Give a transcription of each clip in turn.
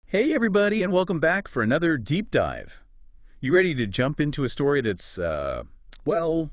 Hey, everybody, and welcome back for another deep dive. You ready to jump into a story that's, well,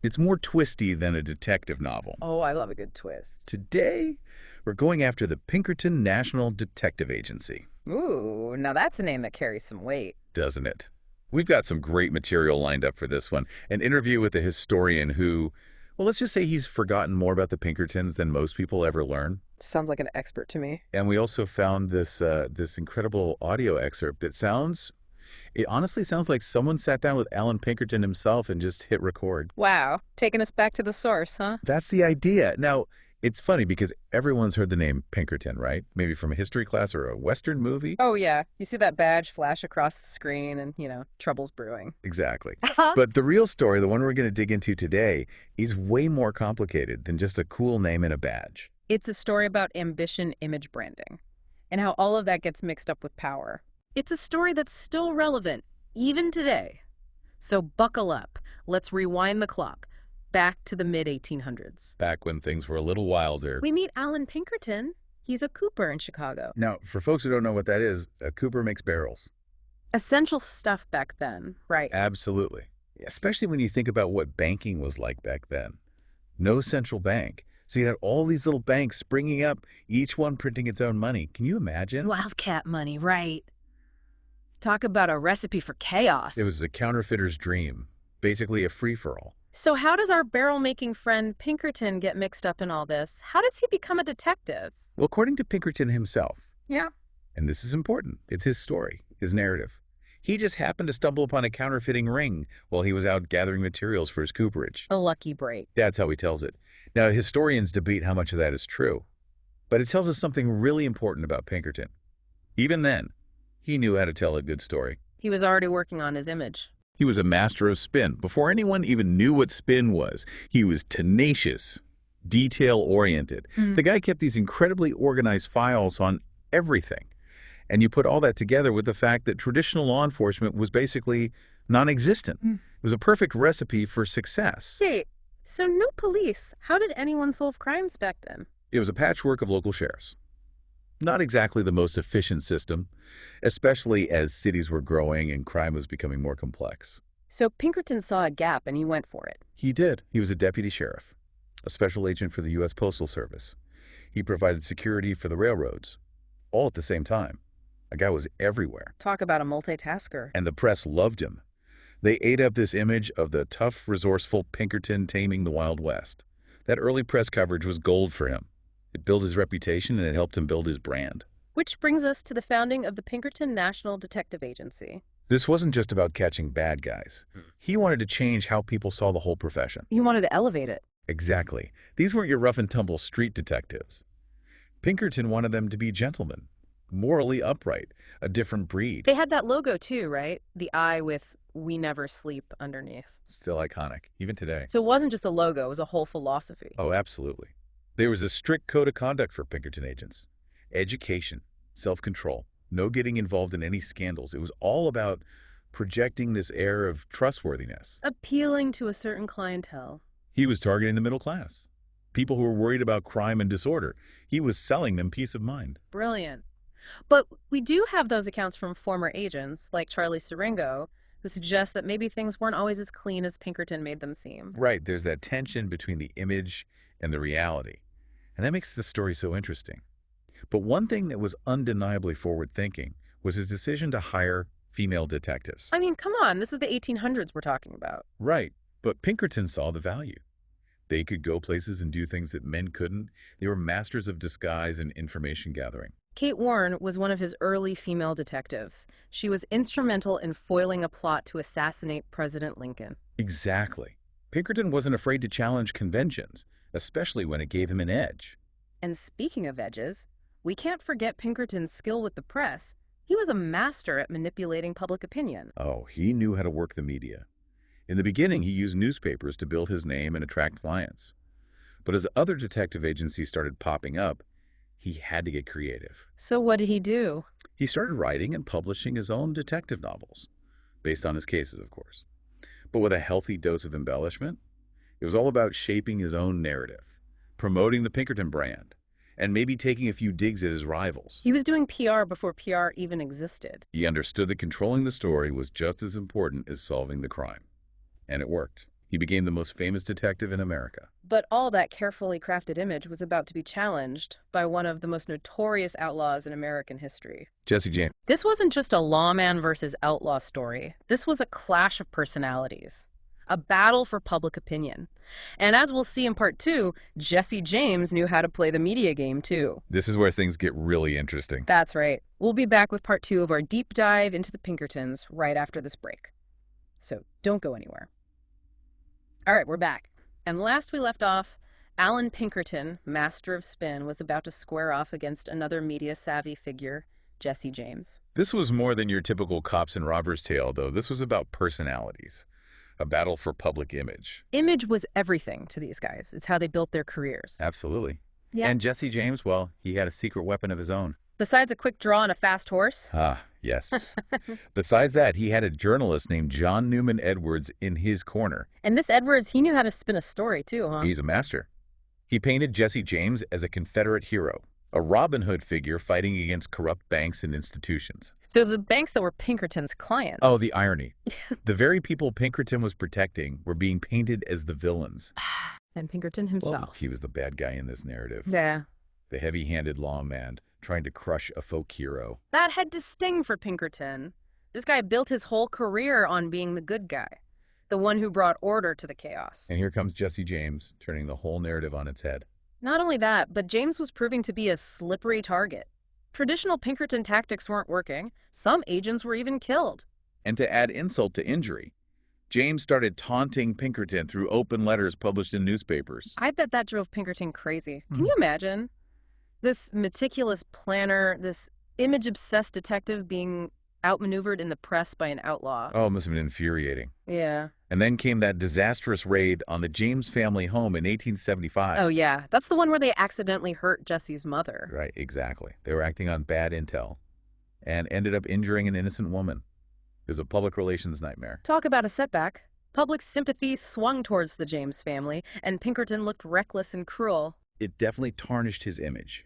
it's more twisty than a detective novel? Oh, I love a good twist. Today, we're going after the Pinkerton National Detective Agency, Ooh, now that's a name that carries some weight. doesn't it? We've got some great material lined up for this one. An interview with a historian who, well, let's just say he's forgotten more about the Pinkertons than most people ever learn. Sounds like an expert to me. And we also found this incredible audio excerpt that it honestly sounds like someone sat down with Alan Pinkerton himself and just hit record. Wow, taking us back to the source, huh? That's the idea. Now, it's funny because everyone's heard the name Pinkerton, right? Maybe from a history class or a Western movie. Oh, yeah. You see that badge flash across the screen and, trouble's brewing. Exactly. Uh-huh. But the real story, the one we're going to dig into today, is way more complicated than just a cool name and a badge. It's a story about ambition image branding and how all of that gets mixed up with power. It's a story that's still relevant, even today. So buckle up. Let's rewind the clock back to the mid-1800s. Back when things were a little wilder. We meet Alan Pinkerton. He's a cooper in Chicago. Now, for folks who don't know what that is, a cooper makes barrels. Essential stuff back then, right? Absolutely. Especially when you think about what banking was like back then. No central bank. So you had all these little banks springing up, each one printing its own money. Can you imagine? Wildcat money, right? Talk about a recipe for chaos. It was a counterfeiter's dream, basically a free-for-all. So how does our barrel-making friend Pinkerton get mixed up in all this? How does he become a detective? Well, according to Pinkerton himself, Yeah. and this is important, it's his story, his narrative. He just happened to stumble upon a counterfeiting ring while he was out gathering materials for his cooperage. A lucky break. That's how he tells it. Now, historians debate how much of that is true, but it tells us something really important about Pinkerton. Even then, he knew how to tell a good story. He was already working on his image. He was a master of spin. Before anyone even knew what spin was, he was tenacious, detail-oriented. The guy kept these incredibly organized files on everything. And you put all that together with the fact that traditional law enforcement was basically non-existent. It was a perfect recipe for success. Wait, so no police. How did anyone solve crimes back then? It was a patchwork of local sheriffs. Not exactly the most efficient system, especially as cities were growing and crime was becoming more complex. So Pinkerton saw a gap and he went for it. He did. He was a deputy sheriff, a special agent for the U.S. Postal Service. He provided security for the railroads, all at the same time. A guy was everywhere. Talk about a multitasker. And the press loved him. They ate up this image of the tough, resourceful Pinkerton taming the Wild West. That early press coverage was gold for him. It built his reputation and it helped him build his brand. Which brings us to the founding of the Pinkerton National Detective Agency. This wasn't just about catching bad guys. He wanted to change how people saw the whole profession. He wanted to elevate it. Exactly. These weren't your rough and tumble street detectives. Pinkerton wanted them to be gentlemen, morally upright, a different breed. They had that logo too, right? The eye with "We Never Sleep" underneath. Still iconic, even today. So it wasn't just a logo, it was a whole philosophy. Oh, absolutely. There was a strict code of conduct for Pinkerton agents. Education, self-control, no getting involved in any scandals. It was all about projecting this air of trustworthiness. Appealing to a certain clientele. He was targeting the middle class, people who were worried about crime and disorder. He was selling them peace of mind. Brilliant. But we do have those accounts from former agents, like Charlie Siringo, who suggest that maybe things weren't always as clean as Pinkerton made them seem. Right, there's that tension between the image and the reality. And that makes the story so interesting. But one thing that was undeniably forward-thinking was his decision to hire female detectives. I mean, come on, this is the 1800s we're talking about. Right, but Pinkerton saw the value. They could go places and do things that men couldn't. They were masters of disguise and information gathering. Kate Warren was one of his early female detectives. She was instrumental in foiling a plot to assassinate President Lincoln. Exactly. Pinkerton wasn't afraid to challenge conventions, especially when it gave him an edge. And speaking of edges, we can't forget Pinkerton's skill with the press. He was a master at manipulating public opinion. Oh, he knew how to work the media. In the beginning, he used newspapers to build his name and attract clients. But as other detective agencies started popping up, he had to get creative. So what did he do? He started writing and publishing his own detective novels, based on his cases, of course. But with a healthy dose of embellishment, it was all about shaping his own narrative, promoting the Pinkerton brand, and maybe taking a few digs at his rivals. He was doing PR before PR even existed. He understood that controlling the story was just as important as solving the crime. And it worked. He became the most famous detective in America. But all that carefully crafted image was about to be challenged by one of the most notorious outlaws in American history. Jesse James. This wasn't just a lawman versus outlaw story. This was a clash of personalities, a battle for public opinion. And as we'll see in part 2, Jesse James knew how to play the media game too. This is where things get really interesting. That's right. We'll be back with part 2 of our deep dive into the Pinkertons right after this break. So don't go anywhere. All right, we're back. And last we left off, Alan Pinkerton, master of spin, was about to square off against another media-savvy figure, Jesse James. This was more than your typical cops and robbers tale, though. This was about personalities, a battle for public image. Image was everything to these guys. It's how they built their careers. Absolutely. Yeah. And Jesse James, well, he had a secret weapon of his own. Besides a quick draw and a fast horse? Ah, yes. Besides that, he had a journalist named John Newman Edwards in his corner. And this Edwards, he knew how to spin a story too, huh? He's a master. He painted Jesse James as a Confederate hero, a Robin Hood figure fighting against corrupt banks and institutions. So the banks that were Pinkerton's clients. Oh, the irony. The very people Pinkerton was protecting were being painted as the villains. And Pinkerton himself. Well, he was the bad guy in this narrative. Yeah. The heavy-handed lawman trying to crush a folk hero. That had to sting for Pinkerton. This guy built his whole career on being the good guy, the one who brought order to the chaos. And here comes Jesse James, turning the whole narrative on its head. Not only that, but James was proving to be a slippery target. Traditional Pinkerton tactics weren't working. Some agents were even killed. And to add insult to injury, James started taunting Pinkerton through open letters published in newspapers. I bet that drove Pinkerton crazy. Can you imagine? This meticulous planner, this image-obsessed detective being outmaneuvered in the press by an outlaw. Oh, it must have been infuriating. Yeah. And then came that disastrous raid on the James family home in 1875. Oh, yeah. That's the one where they accidentally hurt Jesse's mother. Right, exactly. They were acting on bad intel and ended up injuring an innocent woman. It was a public relations nightmare. Talk about a setback. Public sympathy swung towards the James family, and Pinkerton looked reckless and cruel. It definitely tarnished his image.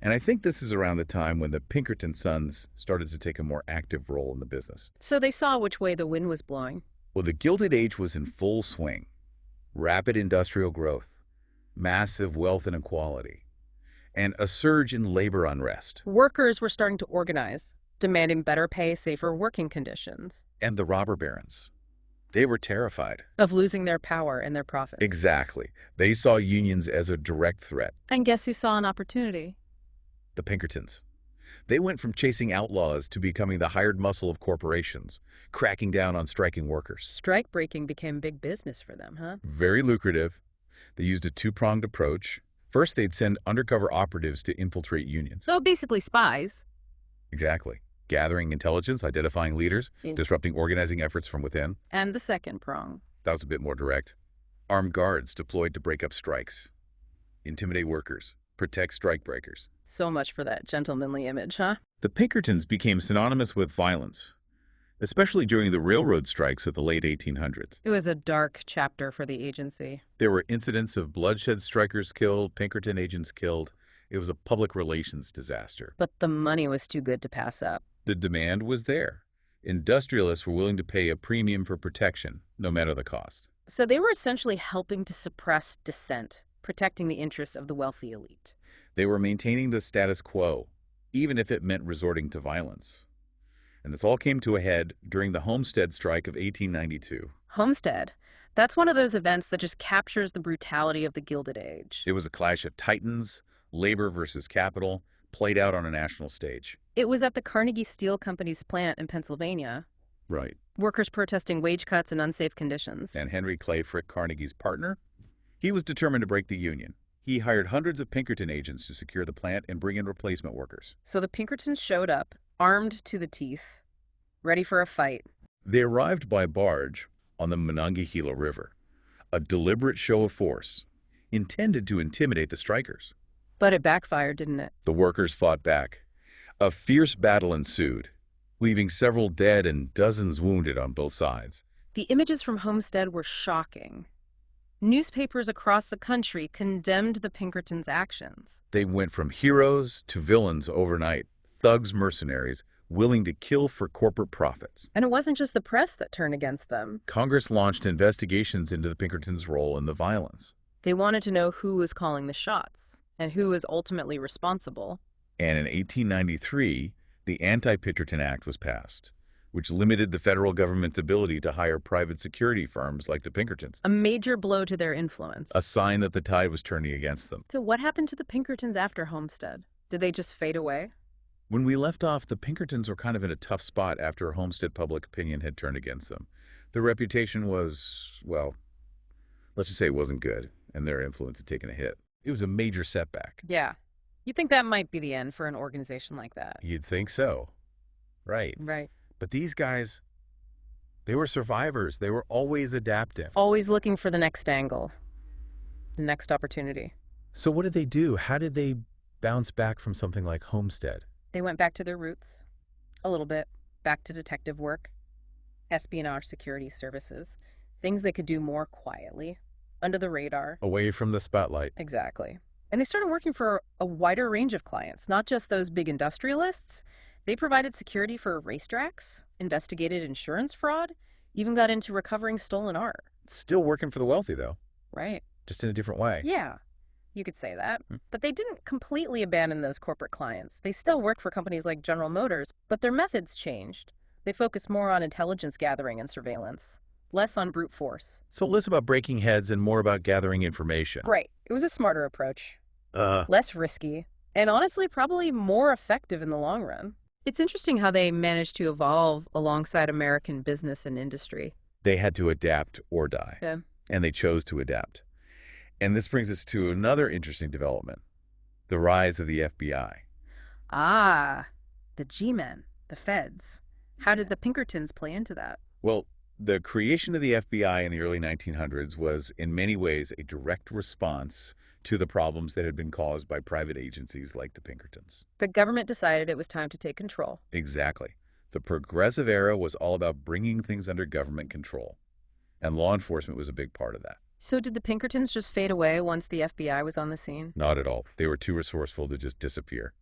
And I think this is around the time when the Pinkerton sons started to take a more active role in the business. So they saw which way the wind was blowing. Well, the Gilded Age was in full swing. Rapid industrial growth, massive wealth inequality, and a surge in labor unrest. Workers were starting to organize, demanding better pay, safer working conditions. And the robber barons. They were terrified. Of losing their power and their profits. Exactly. They saw unions as a direct threat. And guess who saw an opportunity? The Pinkertons. They went from chasing outlaws to becoming the hired muscle of corporations, cracking down on striking workers. Strike breaking became big business for them, huh? Very lucrative. They used a two-pronged approach. First, they'd send undercover operatives to infiltrate unions. So basically spies. Exactly. Gathering intelligence, identifying leaders, disrupting organizing efforts from within. And the second prong. That was a bit more direct. Armed guards deployed to break up strikes, intimidate workers, protect strikebreakers. So much for that gentlemanly image, huh? The Pinkertons became synonymous with violence, especially during the railroad strikes of the late 1800s. It was a dark chapter for the agency. There were incidents of bloodshed, strikers killed, Pinkerton agents killed. It was a public relations disaster. But the money was too good to pass up. The demand was there. Industrialists were willing to pay a premium for protection, no matter the cost. So they were essentially helping to suppress dissent, protecting the interests of the wealthy elite. They were maintaining the status quo, even if it meant resorting to violence. And this all came to a head during the Homestead Strike of 1892. Homestead? That's one of those events that just captures the brutality of the Gilded Age. It was a clash of titans, labor versus capital, played out on a national stage. It was at the Carnegie Steel Company's plant in Pennsylvania. Right. Workers protesting wage cuts and unsafe conditions. And Henry Clay Frick, Carnegie's partner, he was determined to break the union. He hired hundreds of Pinkerton agents to secure the plant and bring in replacement workers. So the Pinkertons showed up, armed to the teeth, ready for a fight. They arrived by barge on the Monongahela River, a deliberate show of force intended to intimidate the strikers. But it backfired, didn't it? The workers fought back. A fierce battle ensued, leaving several dead and dozens wounded on both sides. The images from Homestead were shocking. Newspapers across the country condemned the Pinkertons' actions. They went from heroes to villains overnight, thugs, mercenaries, willing to kill for corporate profits. And it wasn't just the press that turned against them. Congress launched investigations into the Pinkertons' role in the violence. They wanted to know who was calling the shots and who was ultimately responsible. And in 1893, the Anti-Pinkerton Act was passed, which limited the federal government's ability to hire private security firms like the Pinkertons. A major blow to their influence. A sign that the tide was turning against them. So what happened to the Pinkertons after Homestead? Did they just fade away? When we left off, the Pinkertons were kind of in a tough spot after Homestead public opinion had turned against them. Their reputation was, well, let's just say it wasn't good, and their influence had taken a hit. It was a major setback. Yeah. You think that might be the end for an organization like that? You'd think so. Right. Right. But these guys, they were survivors. They were always adapting. Always looking for the next angle, the next opportunity. So what did they do? How did they bounce back from something like Homestead? They went back to their roots, a little bit, back to detective work, espionage security services, things they could do more quietly, under the radar. Away from the spotlight. Exactly. And they started working for a wider range of clients, not just those big industrialists. They provided security for racetracks, investigated insurance fraud, even got into recovering stolen art. Still working for the wealthy, though. Right. Just in a different way. Yeah, you could say that. But they didn't completely abandon those corporate clients. They still worked for companies like General Motors, but their methods changed. They focused more on intelligence gathering and surveillance, less on brute force. So less about breaking heads and more about gathering information. Right. It was a smarter approach. Less risky, and honestly, probably more effective in the long run. It's interesting how they managed to evolve alongside American business and industry. They had to adapt or die. Yeah. And they chose to adapt. And this brings us to another interesting development, the rise of the FBI. Ah, the G-men, the feds. How did the Pinkertons play into that? Well, the creation of the FBI in the early 1900s was in many ways a direct response to the problems that had been caused by private agencies like the Pinkertons. The government decided it was time to take control. Exactly. The progressive era was all about bringing things under government control, and law enforcement was a big part of that. So did the Pinkertons just fade away once the FBI was on the scene? Not at all. They were too resourceful to just disappear.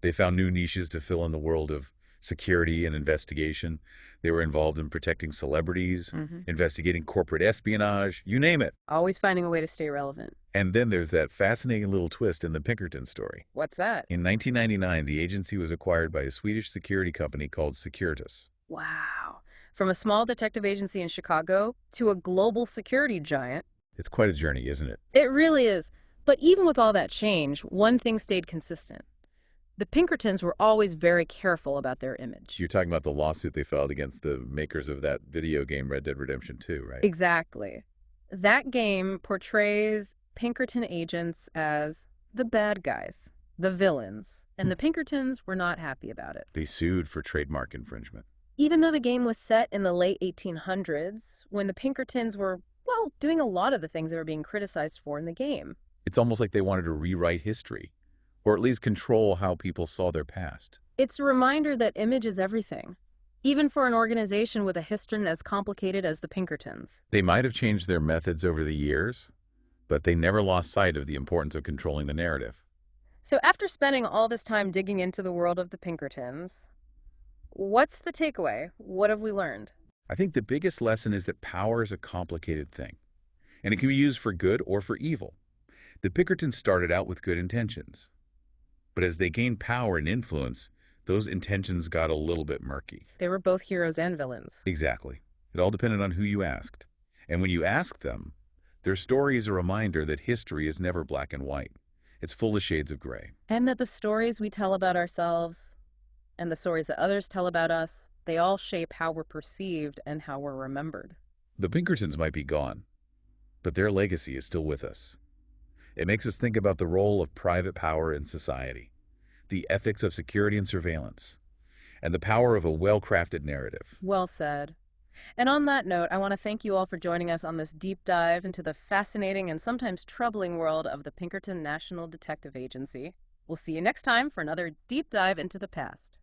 They found new niches to fill in the world of security and investigation. They were involved in protecting celebrities, investigating corporate espionage, you name it. Always finding a way to stay relevant. And then there's that fascinating little twist in the Pinkerton story. What's that? In 1999, the agency was acquired by a Swedish security company called Securitas. Wow. From a small detective agency in Chicago to a global security giant. It's quite a journey, isn't it? It really is. But even with all that change, one thing stayed consistent. The Pinkertons were always very careful about their image. You're talking about the lawsuit they filed against the makers of that video game Red Dead Redemption 2, right? Exactly. That game portrays Pinkerton agents as the bad guys, the villains, and the Pinkertons were not happy about it. They sued for trademark infringement. Even though the game was set in the late 1800s, when the Pinkertons were, well, doing a lot of the things they were being criticized for in the game. It's almost like they wanted to rewrite history, or at least control how people saw their past. It's a reminder that image is everything, even for an organization with a history as complicated as the Pinkertons. They might have changed their methods over the years, but they never lost sight of the importance of controlling the narrative. So after spending all this time digging into the world of the Pinkertons, what's the takeaway? What have we learned? I think the biggest lesson is that power is a complicated thing, and it can be used for good or for evil. The Pinkertons started out with good intentions, but as they gained power and influence, those intentions got a little bit murky. They were both heroes and villains. Exactly. It all depended on who you asked. And when you asked them, their story is a reminder that history is never black and white. It's full of shades of gray. And that the stories we tell about ourselves and the stories that others tell about us, they all shape how we're perceived and how we're remembered. The Pinkertons might be gone, but their legacy is still with us. It makes us think about the role of private power in society, the ethics of security and surveillance, and the power of a well-crafted narrative. Well said. And on that note, I want to thank you all for joining us on this deep dive into the fascinating and sometimes troubling world of the Pinkerton National Detective Agency. We'll see you next time for another deep dive into the past.